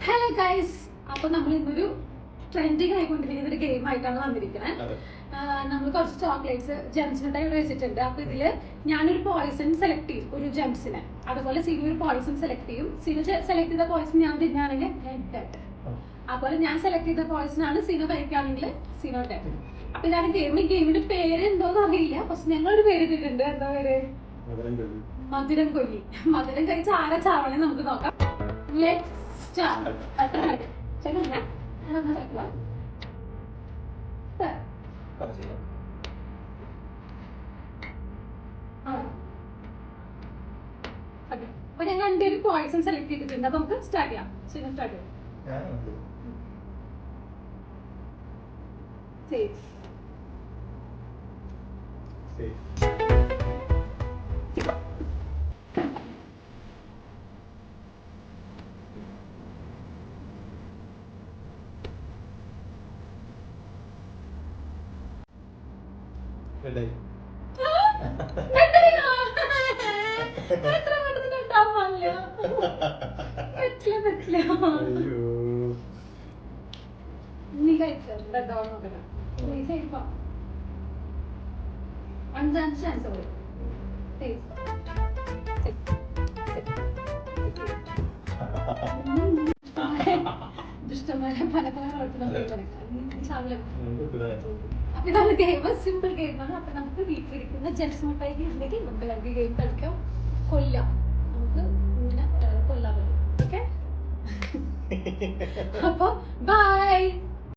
Hello guys, അപ്പൊ നമ്മൾ ഇന്നൊരു ട്രെൻഡിങ് ആയിക്കൊണ്ടിരിക്കുന്ന ഒരു ഗെയിം ആയിട്ടാണ് വന്നിരിക്കുന്നത്. നമ്മൾ കുറച്ച് ചോക്ലേറ്റ്സ് ജെംസിനായിട്ട് ഇവിടെ വെച്ചിട്ടുണ്ട്. അപ്പൊ ഇതില് ഞാനൊരു പോയിസൺ സെലക്ട് ചെയ്യും, ഒരു ജെംസിനെ. അതുപോലെ സീനു ഒരു പോയിസൺ സെലക്ട് ചെയ്യും. സീനു സെലക്ട് ചെയ്ത പോയിസൺ ഞാൻ തിന്നാണെങ്കിൽ ഡെഡ്. അതുപോലെ ഞാൻ സെലക്ട് ചെയ്ത പോയിസൺ ആണ് സീനു കഴിക്കുകയാണെങ്കിൽ സീനു ഡെഡ്. അപ്പൊ ഇതാണ് ഗെയിമിന്റെ പേര് എന്തോന്ന് അറിയില്ല, പക്ഷെ ഞങ്ങളൊരു പേര് ഇട്ടിട്ടുണ്ട്. എന്താ പേര്? മധുരം കൊല്ലി. മധുരം കഴിച്ച ആരാ ചാവണേ നമുക്ക് നോക്കാം. അപ്പൊ ഞാൻ രണ്ടൊരു പോയിസൺ സെലക്ട് ചെയ്തിട്ടുണ്ട്. അപ്പൊ നമുക്ക് സ്റ്റാർട്ട് ചെയ്യാം. സ്റ്റാർട്ട് ചെയ്യാം. നീ കഴിച്ചോ? അഞ്ചാം ചാൻസ് ദുഷ്ടന്മാരെ പല പല അപ്പൊ ഇതാണ് ഗെയിം. സിമ്പിൾ ഗെയിമാണ്. അപ്പൊ നമുക്ക് വീട്ടിലിരിക്കുന്ന ജെംസ് മിഠായി ഉണ്ടെങ്കിൽ നമുക്ക് രണ്ട് ഗെയിം കളിക്കാം. കൊല്ലാം, നമുക്ക് ഇങ്ങനെ കൊല്ലാൻ പറ്റും. ഓക്കെ, അപ്പൊ ബൈ.